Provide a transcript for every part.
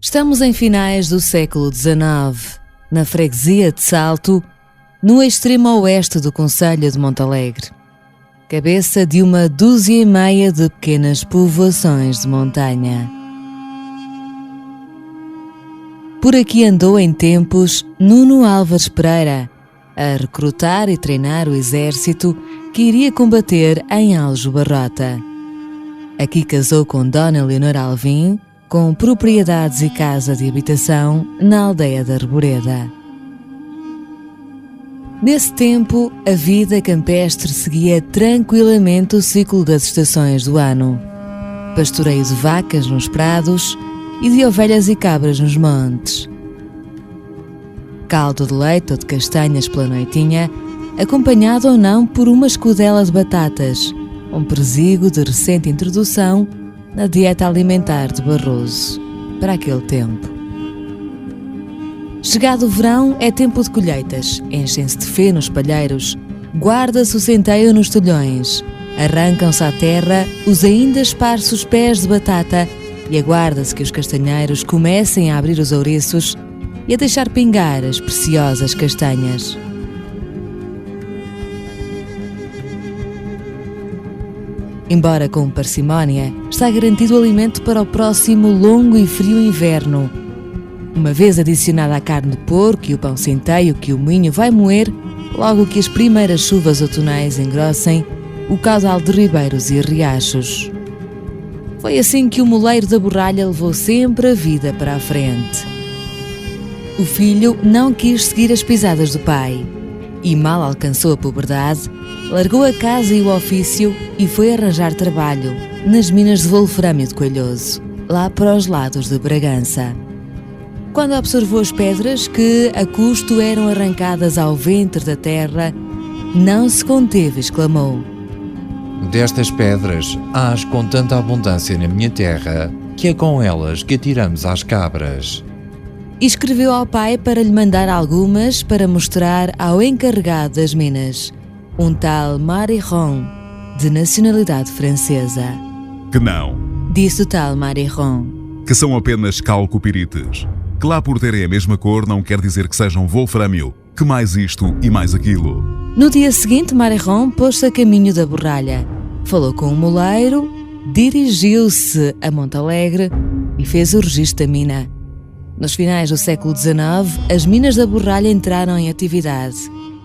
Estamos em finais do século XIX, na freguesia de Salto, no extremo oeste do concelho de Montalegre, cabeça de uma dúzia e meia de pequenas povoações de montanha. Por aqui andou em tempos Nuno Álvares Pereira, a recrutar e treinar o exército que iria combater em Aljubarrota. Aqui casou com Dona Leonor Alvim, com propriedades e casa de habitação na aldeia da Arboreda. Nesse tempo, a vida campestre seguia tranquilamente o ciclo das estações do ano. Pastoreio de vacas nos prados e de ovelhas e cabras nos montes. Caldo de leite ou de castanhas pela noitinha, acompanhado ou não por uma escudela de batatas, um persigo de recente introdução na dieta alimentar de Barroso, para aquele tempo. Chegado o verão, é tempo de colheitas, enchem-se de feno os palheiros, guarda-se o centeio nos tolhões, arrancam-se à terra os ainda esparsos pés de batata e aguarda-se que os castanheiros comecem a abrir os ouriços e a deixar pingar as preciosas castanhas. Embora com parcimónia, está garantido o alimento para o próximo longo e frio inverno. Uma vez adicionada a carne de porco e o pão centeio que o moinho vai moer, logo que as primeiras chuvas outonais engrossem o caudal de ribeiros e riachos. Foi assim que o moleiro da borralha levou sempre a vida para a frente. O filho não quis seguir as pisadas do pai e mal alcançou a puberdade, largou a casa e o ofício e foi arranjar trabalho nas minas de wolframio de Coelhoso, lá para os lados de Bragança. Quando observou as pedras que a custo eram arrancadas ao ventre da terra, não se conteve e exclamou: "Destas pedras hás com tanta abundância na minha terra, que é com elas que atiramos às cabras." E escreveu ao pai para lhe mandar algumas para mostrar ao encarregado das minas, um tal Mariron, de nacionalidade francesa. Que não, Disse o tal Mariron. que são apenas calcopirites, que lá por terem a mesma cor não quer dizer que sejam wolframio, que mais isto e mais aquilo. No dia seguinte, Mariron pôs-se a caminho da borralha, falou com o moleiro, dirigiu-se a Montalegre e fez o registro da mina. Nos finais do século XIX, as minas da borralha entraram em atividade,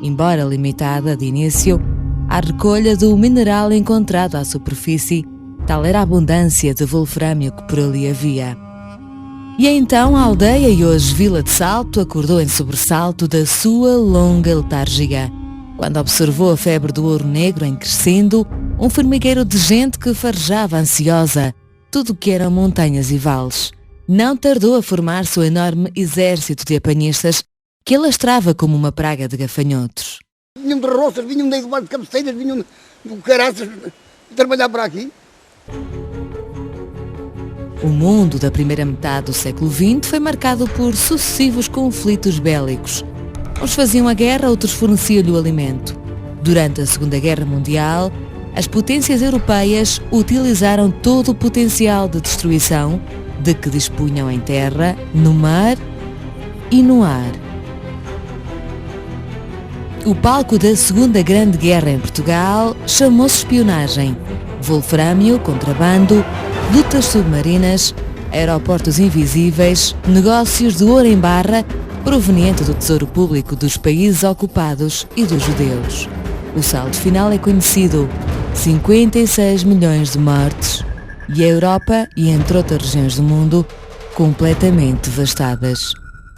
embora limitada de início à recolha do mineral encontrado à superfície, tal era a abundância de wolframio que por ali havia. E então a aldeia, e hoje Vila de Salto, acordou em sobressalto da sua longa letargia, quando observou a febre do ouro negro em crescendo, um formigueiro de gente que farejava ansiosa tudo o que eram montanhas e vales. Não tardou a formar-se o enorme exército de apanhistas que alastrava como uma praga de gafanhotos. Vinham de roças, vinham de Eduardo de Cabeceiras, vinham de caraças trabalhar para aqui. O mundo da primeira metade do século XX foi marcado por sucessivos conflitos bélicos. Uns faziam a guerra, outros forneciam-lhe o alimento. Durante a Segunda Guerra Mundial, as potências europeias utilizaram todo o potencial de destruição de que dispunham em terra, no mar e no ar. O palco da Segunda Grande Guerra em Portugal chamou-se espionagem, wolframio, contrabando, lutas submarinas, aeroportos invisíveis, negócios de ouro em barra proveniente do tesouro público dos países ocupados e dos judeus. O saldo final é conhecido: 56 milhões de mortes e a Europa, e entre outras regiões do mundo, completamente devastadas.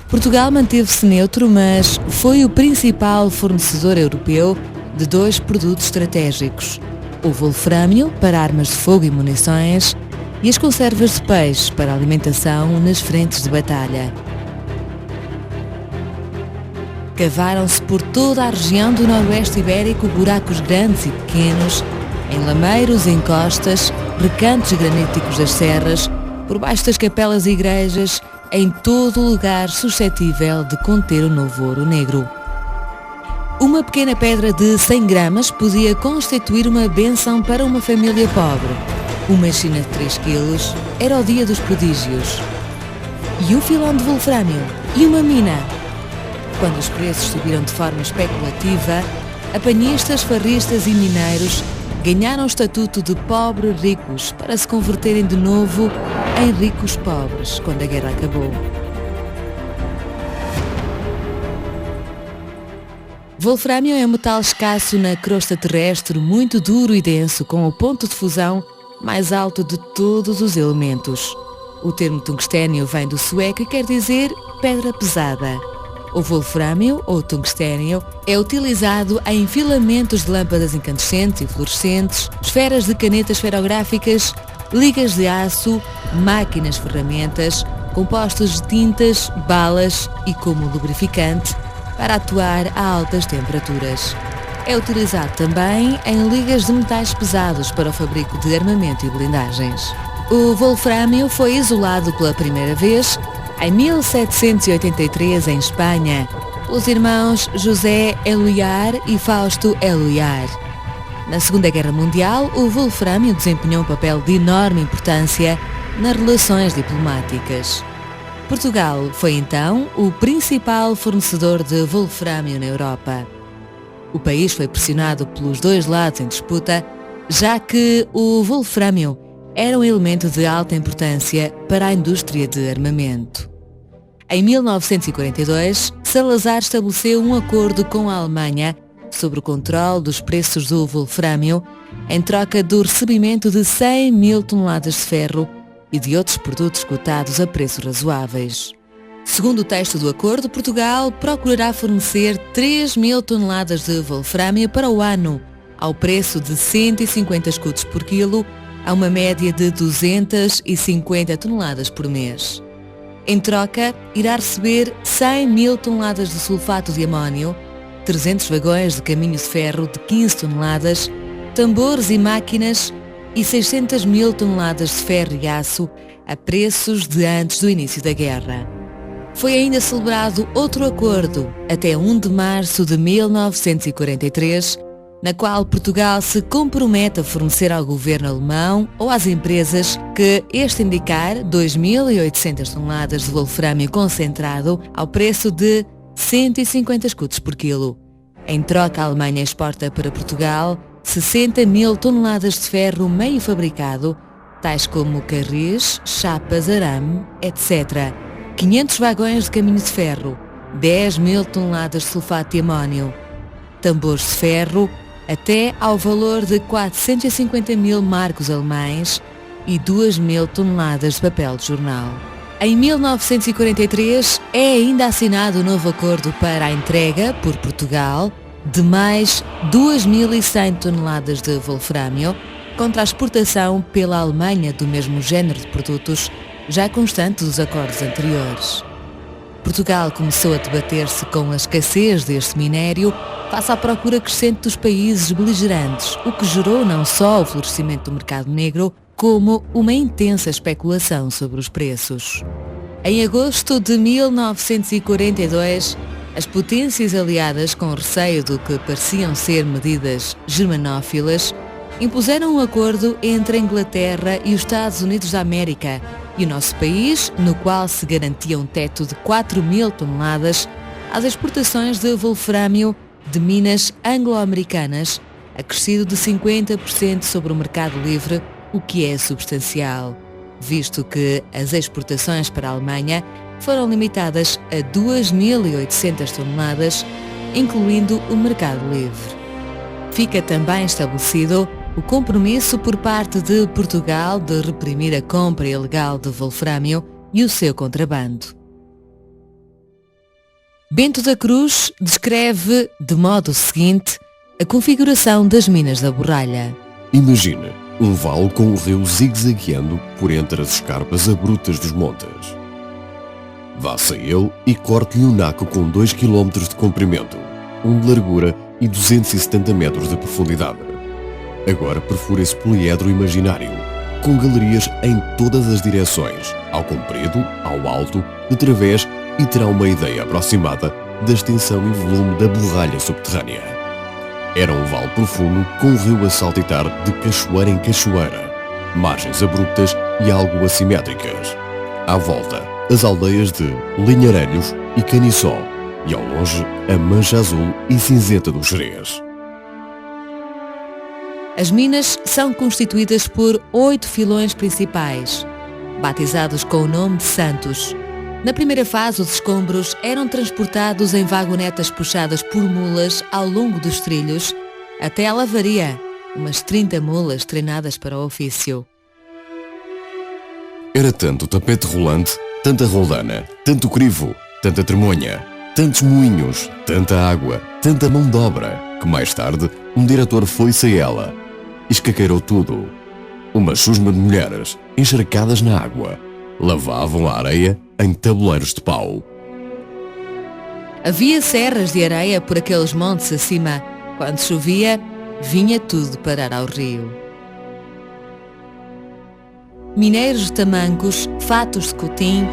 Portugal manteve-se neutro, mas foi o principal fornecedor europeu de dois produtos estratégicos: o wolframio para armas de fogo e munições e as conservas de peixe para alimentação nas frentes de batalha. Cavaram-se por toda a região do Noroeste Ibérico buracos grandes e pequenos, em lameiros, encostas, recantos graníticos das serras, por baixo das capelas e igrejas, em todo o lugar suscetível de conter o novo ouro negro. Uma pequena pedra de 100 gramas podia constituir uma bênção para uma família pobre. Uma china de 3 quilos era o dia dos prodígios. e um filão de wolfrâmio e uma mina. Quando os preços subiram de forma especulativa, apanhistas, farristas e mineiros ganharam o estatuto de pobres ricos para se converterem de novo em ricos pobres quando a guerra acabou. Wolfrâmio é um metal escasso na crosta terrestre, muito duro e denso, com o ponto de fusão mais alto de todos os elementos. O termo tungstênio vem do sueco e quer dizer pedra pesada. O wolfrâmio, ou tungstênio, é utilizado em filamentos de lâmpadas incandescentes e fluorescentes, esferas de canetas esferográficas, ligas de aço, máquinas ferramentas, compostos de tintas, balas e como lubrificante para atuar a altas temperaturas. É utilizado também em ligas de metais pesados para o fabrico de armamento e blindagens. O wolfrâmio foi isolado pela primeira vez em 1783 em Espanha, pelos irmãos José Eluiar e Fausto Eluiar. Na Segunda Guerra Mundial, o wolfrâmio desempenhou um papel de enorme importância nas relações diplomáticas. Portugal foi então o principal fornecedor de wolfrâmio na Europa. O país foi pressionado pelos dois lados em disputa, já que o wolfrâmio era um elemento de alta importância para a indústria de armamento. Em 1942, Salazar estabeleceu um acordo com a Alemanha sobre o controle dos preços do wolfrâmio em troca do recebimento de 100 mil toneladas de ferro e de outros produtos cotados a preços razoáveis. Segundo o texto do acordo, Portugal procurará fornecer 3 mil toneladas de wolfrâmio para o ano, ao preço de 150 escudos por quilo, a uma média de 250 toneladas por mês. Em troca, irá receber 100 mil toneladas de sulfato de amónio, 300 vagões de caminho de ferro de 15 toneladas, tambores e máquinas e 600 mil toneladas de ferro e aço a preços de antes do início da guerra. Foi ainda celebrado outro acordo, até 1 de março de 1943, na qual Portugal se compromete a fornecer ao governo alemão ou às empresas que este indicar 2.800 toneladas de wolfrâmio concentrado ao preço de 150 escudos por quilo. Em troca, a Alemanha exporta para Portugal 60 mil toneladas de ferro meio fabricado, tais como carris, chapas, arame, etc. 500 vagões de caminho de ferro, 10 mil toneladas de sulfato de amónio, tambores de ferro, até ao valor de 450 mil marcos alemães e 2 mil toneladas de papel de jornal. Em 1943 é ainda assinado o novo acordo para a entrega, por Portugal, de mais 2.100 toneladas de wolfrâmio contra a exportação pela Alemanha do mesmo género de produtos, já constante dos acordos anteriores. Portugal começou a debater-se com a escassez deste minério face à procura crescente dos países beligerantes, o que gerou não só o florescimento do mercado negro, como uma intensa especulação sobre os preços. Em agosto de 1942, as potências aliadas, com receio do que pareciam ser medidas germanófilas, impuseram um acordo entre a Inglaterra e os Estados Unidos da América e o nosso país, no qual se garantia um teto de 4 mil toneladas às exportações de wolfrâmio de minas anglo-americanas, acrescido de 50% sobre o mercado livre, o que é substancial, visto que as exportações para a Alemanha foram limitadas a 2.800 toneladas, incluindo o mercado livre. Fica também estabelecido o compromisso por parte de Portugal de reprimir a compra ilegal de wolfrâmio e o seu contrabando. Bento da Cruz descreve de modo seguinte a configuração das minas da Borralha. Imagine um vale com o rio zigue-zagueando por entre as escarpas abruptas dos montes. Vá-se a ele e corte-lhe um naco com 2 km de comprimento, 1 de largura e 270 metros de profundidade. Agora perfura esse poliedro imaginário, com galerias em todas as direções, ao comprido, ao alto, de través, e terá uma ideia aproximada da extensão e volume da borralha subterrânea. Era um vale profundo com o rio a saltitar de cachoeira em cachoeira, margens abruptas e algo assimétricas. À volta, as aldeias de Linharelhos e Caniçó, e ao longe a mancha azul e cinzenta do Xerez. As minas são constituídas por 8 filões principais, batizados com o nome de Santos. Na primeira fase, os escombros eram transportados em vagonetas puxadas por mulas ao longo dos trilhos até à lavaria, umas 30 mulas treinadas para o ofício. Era tanto tapete rolante, tanta roldana, tanto crivo, tanta tremonha, tantos moinhos, tanta água, tanta mão de obra, que mais tarde um diretor foi-se a ela. Escaqueirou tudo. Uma chusma de mulheres, encharcadas na água, lavavam a areia em tabuleiros de pau. Havia serras de areia por aqueles montes acima. Quando chovia, vinha tudo parar ao rio. Mineiros de tamancos, fatos de cotim,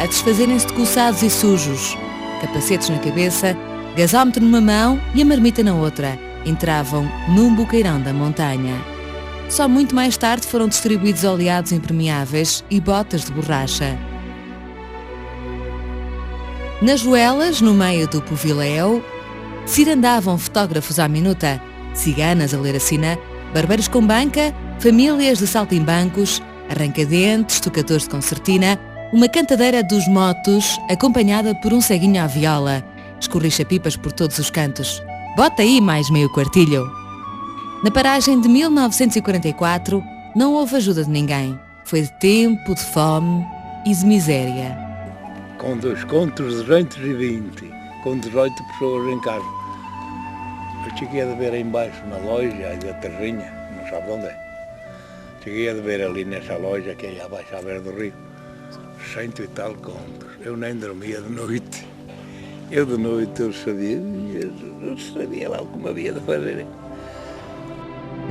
a desfazerem-se de coçados e sujos, capacetes na cabeça, gasómetro numa mão e a marmita na outra, entravam num buqueirão da montanha. Só muito mais tarde foram distribuídos oleados impermeáveis e botas de borracha. Nas ruelas, no meio do poviléu, cirandavam fotógrafos à minuta, ciganas a ler a sina, barbeiros com banca, famílias de saltimbancos, arrancadentes, tocadores de concertina, uma cantadeira dos motos acompanhada por um ceguinho à viola, escorricha-pipas por todos os cantos. Bota aí mais meio quartilho. Na paragem de 1944 não houve ajuda de ninguém. Foi de tempo, de fome e de miséria. Com 2 contos, 220, com 18 pessoas em casa. Eu cheguei a ver aí embaixo na loja, aí da Terrinha, não sabe onde é. Cheguei a ver ali nessa loja que é aí abaixo à beira do rio, 100 e tal contos. Eu nem dormia de noite. Eu de noite eu sabia lá o que me havia de fazer.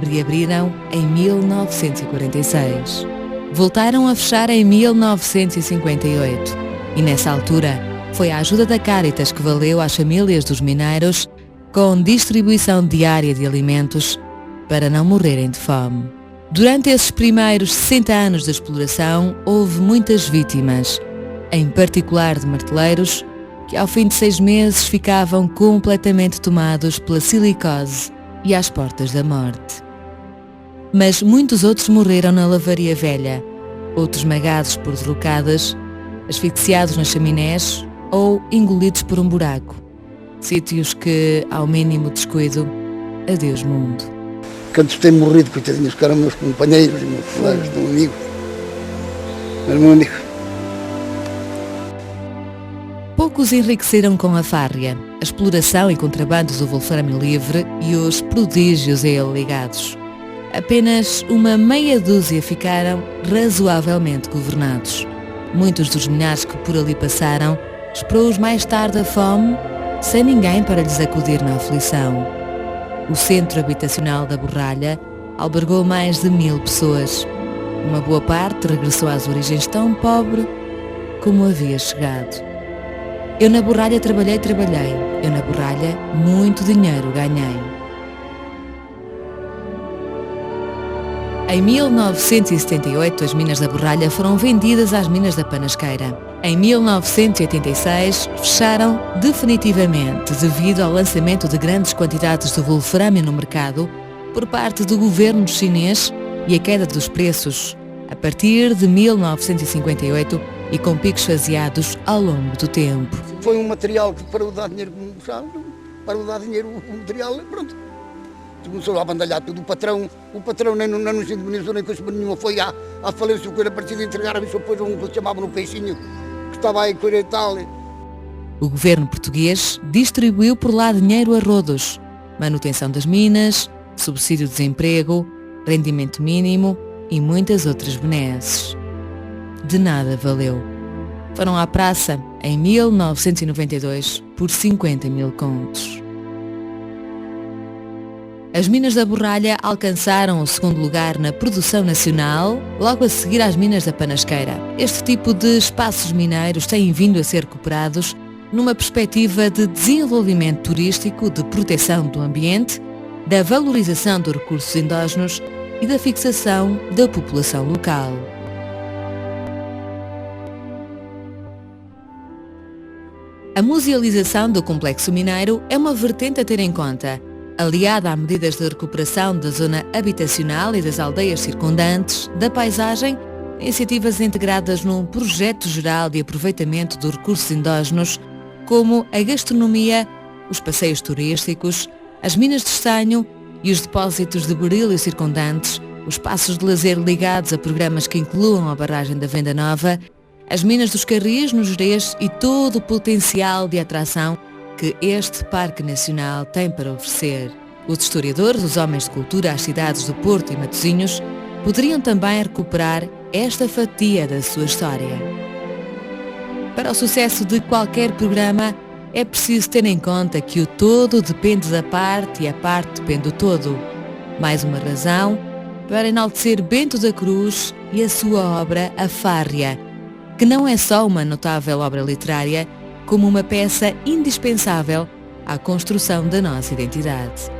Reabriram em 1946. Voltaram a fechar em 1958. E nessa altura foi a ajuda da Cáritas que valeu às famílias dos mineiros com distribuição diária de alimentos para não morrerem de fome. Durante esses primeiros 60 anos de exploração houve muitas vítimas, em particular de marteleiros, que ao fim de 6 meses ficavam completamente tomados pela silicose e às portas da morte. Mas muitos outros morreram na lavaria velha, outros esmagados por derrocadas, asfixiados nas chaminés ou engolidos por um buraco. Sítios que, ao mínimo descuido, adeus mundo. Quantos têm morrido, coitadinhos, que eram meus companheiros e meus colegas, meu amigo. Mas meu amigo. Poucos enriqueceram com a fárria, a exploração e contrabandos do wolframio livre e os prodígios a ele ligados. Apenas uma meia dúzia ficaram razoavelmente governados. Muitos dos milhares que por ali passaram esperou-os mais tarde a fome, sem ninguém para lhes acudir na aflição. O centro habitacional da Borralha albergou mais de 1000 pessoas. Uma boa parte regressou às origens tão pobre como havia chegado. Eu na Borralha trabalhei. Eu na Borralha muito dinheiro ganhei. Em 1978, as minas da Borralha foram vendidas às minas da Panasqueira. Em 1986, fecharam definitivamente devido ao lançamento de grandes quantidades de wolframio no mercado por parte do governo chinês e a queda dos preços a partir de 1958 e com picos faseados ao longo do tempo. Foi um material que parou de dar dinheiro, parou de dar dinheiro o material, pronto. Começou a bandalhar tudo. O patrão nem nos indemnizou, nem coisa nenhuma. Foi à falência, o que era partido entregar-me só depois um que chamavam no peixinho, que estava aí coisa e tal. O governo português distribuiu por lá dinheiro a rodos. Manutenção das minas, subsídio de desemprego, rendimento mínimo e muitas outras benesses. De nada valeu. Foram à praça em 1992 por 50.000 contos. As minas da Borralha alcançaram o segundo lugar na produção nacional, logo a seguir às minas da Panasqueira. Este tipo de espaços mineiros têm vindo a ser recuperados numa perspectiva de desenvolvimento turístico, de proteção do ambiente, da valorização dos recursos endógenos e da fixação da população local. A musealização do Complexo Mineiro é uma vertente a ter em conta, aliada a medidas de recuperação da zona habitacional e das aldeias circundantes, da paisagem, iniciativas integradas num projeto geral de aproveitamento dos recursos endógenos, como a gastronomia, os passeios turísticos, as minas de estanho e os depósitos de berílio circundantes, os espaços de lazer ligados a programas que incluam a barragem da Venda Nova, as minas dos Carris, no Gerês e todo o potencial de atração que este Parque Nacional tem para oferecer. Os historiadores, os homens de cultura, as cidades do Porto e Matosinhos, poderiam também recuperar esta fatia da sua história. Para o sucesso de qualquer programa, é preciso ter em conta que o todo depende da parte e a parte depende do todo. Mais uma razão para enaltecer Bento da Cruz e a sua obra A Fárria, que não é só uma notável obra literária, como uma peça indispensável à construção da nossa identidade.